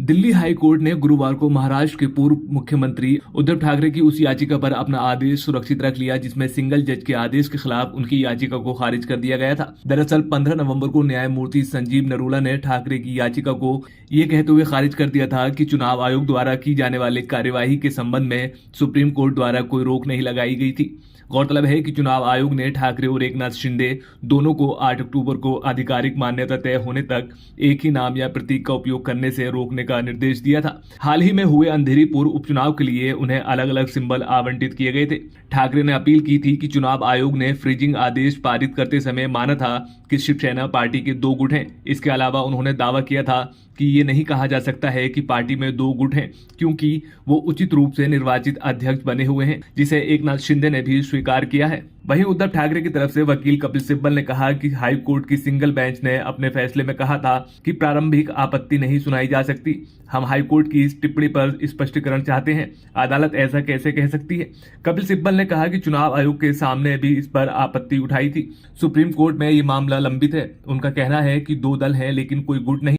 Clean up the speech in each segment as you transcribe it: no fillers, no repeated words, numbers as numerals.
Delhi high court ने गुरुवार को महाराष्ट्र के पूर्व मुख्यमंत्री उद्धव ठाकरे की उस याचिका पर अपना आदेश सुरक्षित रख लिया जिसमें सिंगल जज के आदेश के खिलाफ उनकी याचिका को खारिज कर दिया गया था। दरअसल 15 नवंबर को न्यायमूर्ति संजीव नरूला ने ठाकरे की याचिका को ये कहते हुए खारिज कर दिया था कि चुनाव आयोग द्वारा की जाने वाली कार्यवाही के संबंध में सुप्रीम कोर्ट द्वारा कोई रोक नहीं लगाई गई थी। गौरतलब है कि चुनाव आयोग ने ठाकरे और एकनाथ शिंदे दोनों को 8 अक्टूबर को आधिकारिक मान्यता तय होने तक एक ही नाम या प्रतीक का उपयोग करने से रोकने का निर्देश दिया था। हाल ही में हुए अंधेरी पूर्व उपचुनाव के लिए उन्हें अलग अलग सिंबल आवंटित किए गए थे। ठाकरे ने अपील की थी कि चुनाव आयोग ने फ्रीजिंग आदेश पारित करते समय माना था कि शिवसेना पार्टी के 2 गुट हैं। इसके अलावा उन्होंने दावा किया था कि ये नहीं कहा जा सकता है कि पार्टी में 2 गुट हैं क्योंकि वो उचित रूप से निर्वाचित अध्यक्ष बने हुए हैं, जिसे एकनाथ शिंदे ने भी स्वीकार किया है। वहीं उद्धव ठाकरे की तरफ से वकील कपिल सिब्बल ने कहा कि हाई कोर्ट की सिंगल बेंच ने अपने फैसले में कहा था कि प्रारंभिक आपत्ति नहीं सुनाई जा सकती। हम हाई कोर्ट की इस टिप्पणी पर स्पष्टीकरण चाहते हैं। अदालत ऐसा कैसे कह सकती है? कपिल सिब्बल ने कहा कि चुनाव आयोग के सामने भी इस पर आपत्ति उठाई थी। सुप्रीम कोर्ट में ये मामला लंबित है। उनका कहना है कि 2 दल हैं लेकिन कोई गुट नहीं।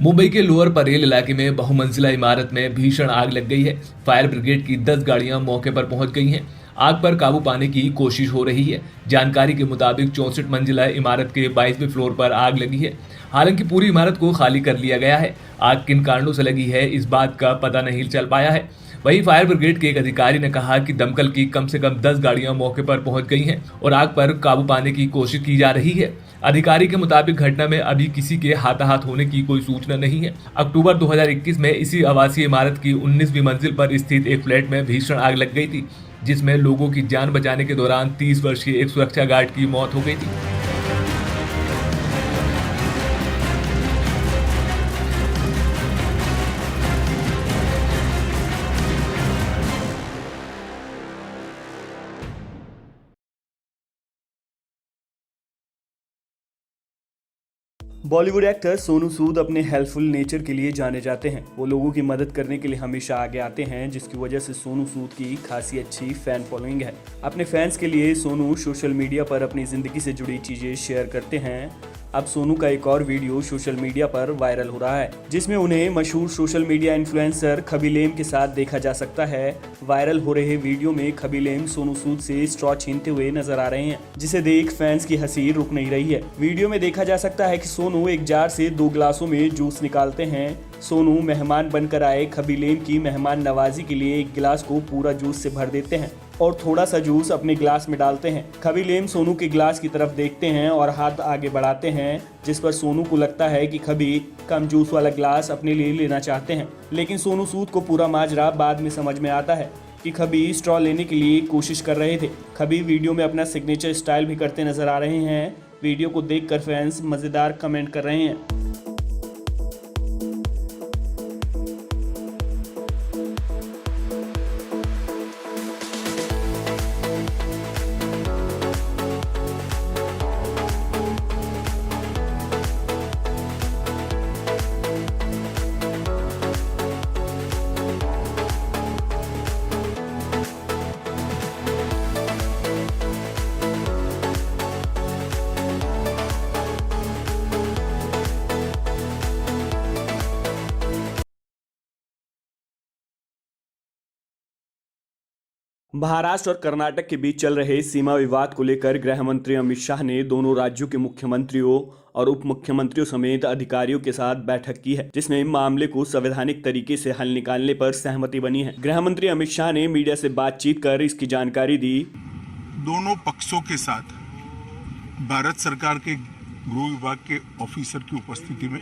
मुंबई के लोअर परेल इलाके में बहुमंजिला इमारत में भीषण आग लग गई है। फायर ब्रिगेड की 10 गाड़ियां मौके पर पहुंच गई हैं। आग पर काबू पाने की कोशिश हो रही है। जानकारी के मुताबिक 64 मंजिला इमारत के 22वें फ्लोर पर आग लगी है। हालांकि पूरी इमारत को खाली कर लिया गया है। आग किन कारणों से लगी है इस बात का पता नहीं चल पाया है। वहीं फायर ब्रिगेड के एक अधिकारी ने कहा कि दमकल की कम से कम 10 गाड़ियां मौके पर पहुंच गई हैं और आग पर काबू पाने की कोशिश की जा रही है। अधिकारी के मुताबिक घटना में अभी किसी के हाथाहाथ होने की कोई सूचना नहीं है। अक्टूबर 2021 में इसी आवासीय इमारत की 19वीं मंजिल पर स्थित एक फ्लैट में भीषण आग लग गई थी, जिसमें लोगों की जान बचाने के दौरान 30 वर्षीय एक सुरक्षा गार्ड की मौत हो गई थी। बॉलीवुड एक्टर सोनू सूद अपने हेल्पफुल नेचर के लिए जाने जाते हैं। वो लोगों की मदद करने के लिए हमेशा आगे आते हैं, जिसकी वजह से सोनू सूद की खासी अच्छी फैन फॉलोइंग है। अपने फैंस के लिए सोनू सोशल मीडिया पर अपनी ज़िंदगी से जुड़ी चीज़ें शेयर करते हैं। अब सोनू का एक और वीडियो सोशल मीडिया पर वायरल हो रहा है, जिसमें उन्हें मशहूर सोशल मीडिया इन्फ्लुएंसर खबीलेम के साथ देखा जा सकता है। वायरल हो रहे वीडियो में खबीलेम सोनू सूद से स्ट्रॉ छीनते हुए नजर आ रहे हैं, जिसे देख फैंस की हंसी रुक नहीं रही है। वीडियो में देखा जा सकता है कि सोनू एक जार से 2 गिलासों में जूस निकालते हैं। सोनू मेहमान बनकर आए खबीलेम की मेहमान नवाजी के लिए एक गिलास को पूरा जूस से भर देते हैं और थोड़ा सा जूस अपने गिलास में डालते हैं। खबीलेम सोनू के गिलास की तरफ देखते हैं और हाथ आगे बढ़ाते हैं, जिस पर सोनू को लगता है कि खबी कम जूस वाला गिलास अपने लिए लेना चाहते हैं। लेकिन सोनू सूद को पूरा माजरा बाद में समझ में आता है कि खबी स्ट्रॉ लेने के लिए कोशिश कर रहे थे। खबी वीडियो में अपना सिग्नेचर स्टाइल भी करते नजर आ रहे हैं। वीडियो को देखकर फैंस मज़ेदार कमेंट कर रहे हैं। महाराष्ट्र और कर्नाटक के बीच चल रहे सीमा विवाद को लेकर गृह मंत्री अमित शाह ने दोनों राज्यों के मुख्यमंत्रियों और उप मुख्यमंत्रियों समेत अधिकारियों के साथ बैठक की है, जिसमें मामले को संवैधानिक तरीके से हल निकालने पर सहमति बनी है। गृह मंत्री अमित शाह ने मीडिया से बातचीत कर इसकी जानकारी दी। दोनों पक्षों के साथ भारत सरकार के गृह विभाग के ऑफिसर की उपस्थिति में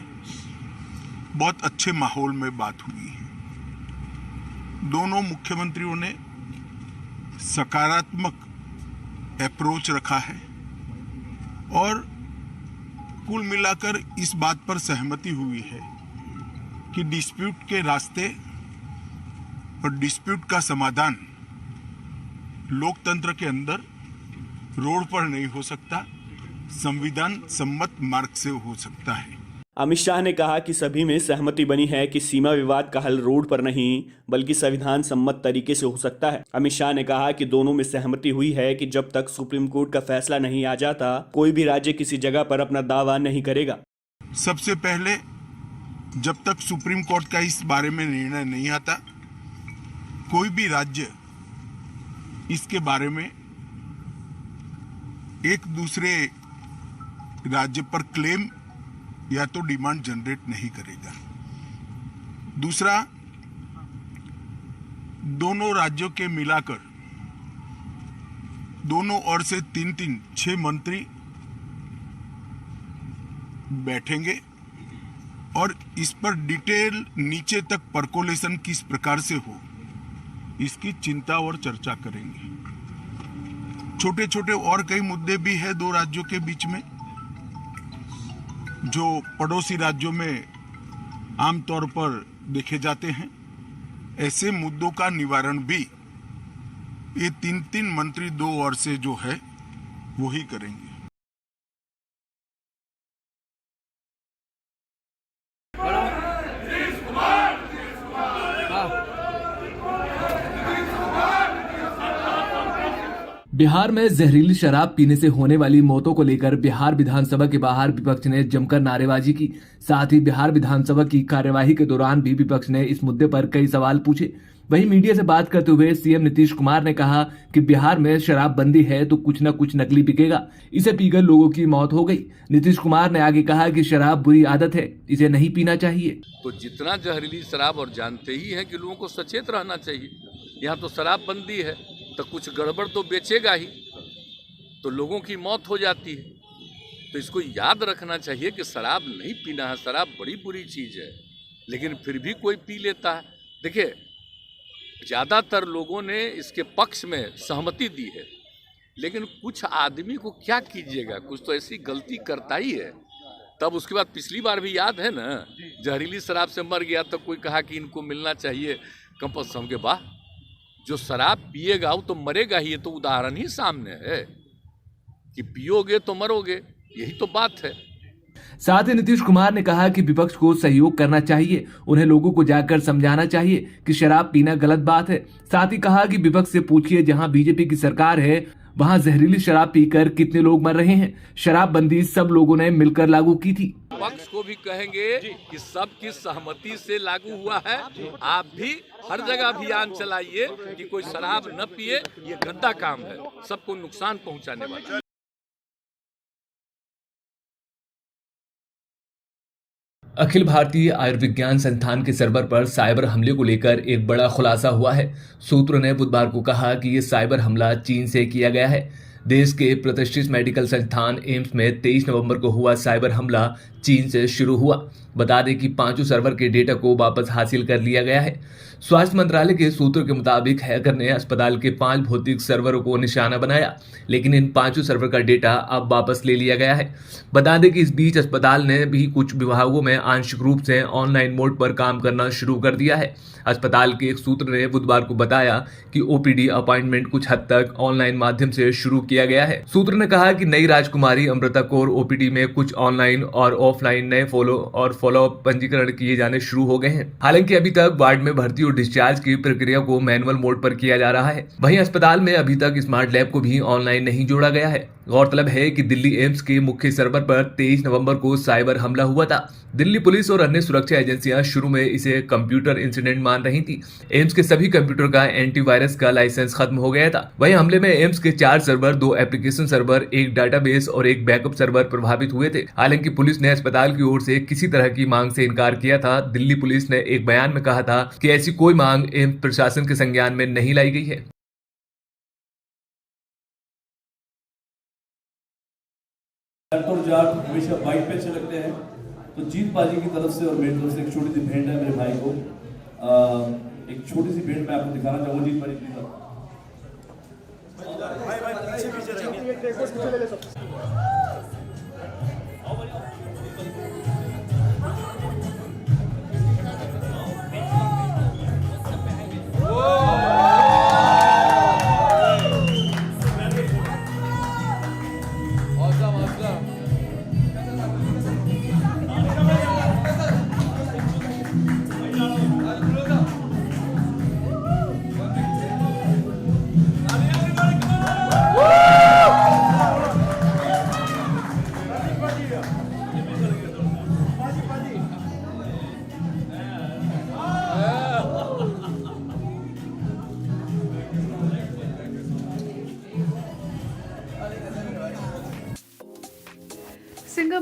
बहुत अच्छे माहौल में बात हुई है। दोनों मुख्यमंत्रियों ने सकारात्मक अप्रोच रखा है और कुल मिलाकर इस बात पर सहमति हुई है कि डिस्प्यूट के रास्ते और डिस्प्यूट का समाधान लोकतंत्र के अंदर रोड पर नहीं हो सकता, संविधान सम्मत मार्ग से हो सकता है। अमित शाह ने कहा कि सभी में सहमति बनी है कि सीमा विवाद का हल रोड पर नहीं बल्कि संविधान सम्मत तरीके से हो सकता है। अमित शाह ने कहा कि दोनों में सहमति हुई है कि जब तक सुप्रीम कोर्ट का फैसला नहीं आ जाता कोई भी राज्य किसी जगह पर अपना दावा नहीं करेगा। सबसे पहले जब तक सुप्रीम कोर्ट का इस बारे में निर्णय नहीं आता कोई भी राज्य इसके बारे में एक दूसरे राज्य पर क्लेम या तो डिमांड जनरेट नहीं करेगा। दूसरा, दोनों राज्यों के मिलाकर दोनों ओर से 6 मंत्री बैठेंगे और इस पर डिटेल नीचे तक परकोलेशन किस प्रकार से हो इसकी चिंता और चर्चा करेंगे। छोटे छोटे और कई मुद्दे भी हैं दो राज्यों के बीच में जो पड़ोसी राज्यों में आमतौर पर देखे जाते हैं। ऐसे मुद्दों का निवारण भी ये 3 मंत्री दो ओर से जो है वो ही करेंगे। बिहार में जहरीली शराब पीने से होने वाली मौतों को लेकर बिहार विधानसभा के बाहर विपक्ष ने जमकर नारेबाजी की। साथ ही बिहार विधानसभा की कार्यवाही के दौरान भी विपक्ष ने इस मुद्दे पर कई सवाल पूछे। वहीं मीडिया से बात करते हुए सीएम नीतीश कुमार ने कहा कि बिहार में शराबबंदी है तो कुछ न कुछ नकली बिकेगा, इसे पीकर लोगों की मौत हो गई। नीतीश कुमार ने आगे कहा कि शराब बुरी आदत है, इसे नहीं पीना चाहिए। तो जितना जहरीली शराब, और जानते ही हैं कि लोगों को सचेत रहना चाहिए। यहाँ तो शराबबंदी है तो कुछ गड़बड़ तो बेचेगा ही, तो लोगों की मौत हो जाती है। तो इसको याद रखना चाहिए कि शराब नहीं पीना है, शराब बड़ी बुरी चीज़ है, लेकिन फिर भी कोई पी लेता है। देखिए, ज़्यादातर लोगों ने इसके पक्ष में सहमति दी है, लेकिन कुछ आदमी को क्या कीजिएगा, कुछ तो ऐसी गलती करता ही है। तब उसके बाद पिछली बार भी याद है ना, जहरीली शराब से मर गया तो कोई कहा कि इनको मिलना चाहिए कंपल्सन के। बाद जो शराब पिएगा वो तो मरेगा ही, ये तो उदाहरण ही सामने है कि पियोगे तो मरोगे, यही तो बात है। साथ ही नीतीश कुमार ने कहा कि विपक्ष को सहयोग करना चाहिए, उन्हें लोगों को जाकर समझाना चाहिए कि शराब पीना गलत बात है। साथ ही कहा कि विपक्ष से पूछिए जहां बीजेपी की सरकार है वहां जहरीली शराब पीकर कितने लोग मर रहे हैं। शराबबंदी सब लोगों ने मिलकर लागू की थी। पक्ष को भी कहेंगे कि सबकी सहमति से लागू हुआ है। आप भी हर जगह अभियान चलाइए कि कोई शराब न पिए, ये गंदा काम है, सबको नुकसान पहुंचाने वाला। अखिल भारतीय आयुर्विज्ञान संस्थान के सर्वर पर साइबर हमले को लेकर एक बड़ा खुलासा हुआ है। सूत्रों ने बुधवार को कहा कि ये साइबर हमला चीन से किया गया है। देश के प्रतिष्ठित मेडिकल संस्थान एम्स में 23 नवंबर को हुआ साइबर हमला चीन से शुरू हुआ। बता दें कि 5 सर्वर के डेटा को वापस हासिल कर लिया गया है। स्वास्थ्य मंत्रालय के सूत्रों के मुताबिक हैकर ने अस्पताल के 5 भौतिक सर्वरों को निशाना बनाया, लेकिन इन 5 सर्वर का डेटा अब वापस ले लिया गया है। बता दें कि इस बीच अस्पताल ने भी कुछ विभागों में आंशिक रूप से ऑनलाइन मोड पर काम करना शुरू कर दिया है। अस्पताल के एक सूत्र ने बुधवार को बताया कि ओपीडी अपॉइंटमेंट कुछ हद तक ऑनलाइन माध्यम से शुरू किया गया है। सूत्र ने कहा कि नई राजकुमारी अमृता कौर ओपीडी में कुछ ऑनलाइन और ऑफलाइन नए फॉलोअप पंजीकरण किए जाने शुरू हो गए हैं। हालांकि अभी तक वार्ड में भर्ती और डिस्चार्ज की प्रक्रिया को मैनुअल मोड पर किया जा रहा है। वहीं अस्पताल में अभी तक स्मार्ट लैब को भी ऑनलाइन नहीं जोड़ा गया है। गौरतलब है कि दिल्ली एम्स के मुख्य सर्वर पर 23 नवंबर को साइबर हमला हुआ था। दिल्ली पुलिस और अन्य सुरक्षा एजेंसियां शुरू में इसे कंप्यूटर इंसिडेंट मान रही थी। एम्स के सभी कंप्यूटर का एंटीवायरस का लाइसेंस खत्म हो गया था। वहीं हमले में एम्स के 4 सर्वर, 2 एप्लीकेशन सर्वर, 1 डाटाबेस और 1 बैकअप सर्वर प्रभावित हुए थे। हालांकि पुलिस ने अस्पताल की ओर से किसी तरह की मांग से इनकार किया था। दिल्ली पुलिस ने एक बयान में कहा था कि ऐसी कोई मांग एम्स प्रशासन के संज्ञान में नहीं लाई गई है। जाट हमेशा बाइक पे अच्छे लगते हैं, तो जीत बाजी की तरफ से और मेरी तरफ से एक छोटी सी भेंट है मेरे भाई को। एक छोटी सी भेंट मैं आपको दिखाना चाहूँगा। जीत बाजी please awesome.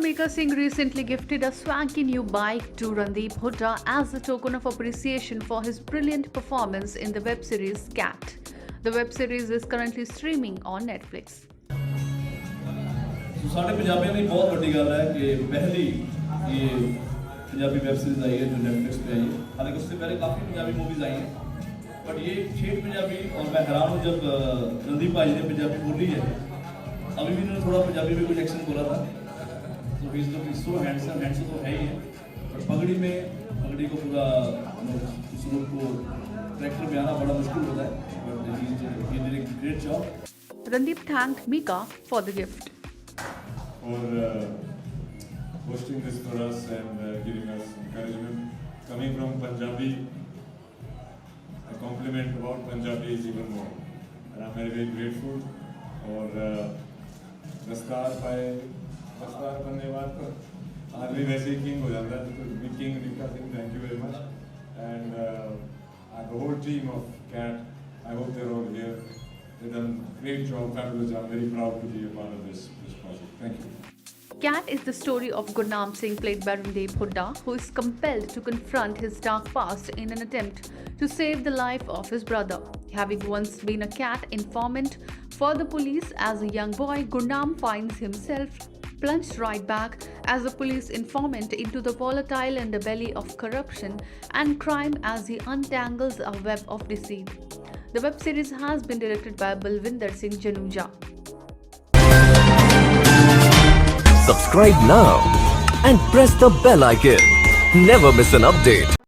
Mika Singh recently gifted a swanky new bike to Randeep Hooda as a token of appreciation for his brilliant performance in the web series Cat. The web series is currently streaming on Netflix. तो साढ़े पंजाबियों की बहुत बड़ी गल है कि पहली ये पंजाबी वेब सीरीज आई है जो नेटफ्लिक्स पे आई है। हालांकि उससे पहले काफ़ी पंजाबी मूवीज़ आई हैं, बट ये ठेठ पंजाबी, और मैं हैरान हूँ जब रणदीप भाई ने पंजाबी बोली है। अभी भी उन्होंने थोड़ा पंजाबी में कुछ एक्शन बोला था, तो he is looking so handsome तो है ही है, बट पगड़ी को पूरा उस लोग को ट्रैक्टर में आना बड़ा मुश्किल होता है, but he did a great job. Randeep thanked Mika for the gift. For hosting this for us and giving us encouragement. Coming from Punjabi, a compliment about Punjabi is even more. And I'm very, very grateful. और दस्तार बनने के बाद तो आदमी वैसे ही king हो जाता है, तो king Mika Singh, thank you very much. And the whole team of CAT, I hope they're all here. They've done a great job, fabulous. I'm very proud to be a part of this project. Thank you. Cat is the story of Gurnaam Singh, played by Randeep Hooda, who is compelled to confront his dark past in an attempt to save the life of his brother. Having once been a cat informant for the police as a young boy, Gurnaam finds himself plunged right back as a police informant into the volatile underbelly of corruption and crime as he untangles a web of deceit. The web series has been directed by Balwinder Singh Januja. Subscribe now and press the bell icon. Never miss an update.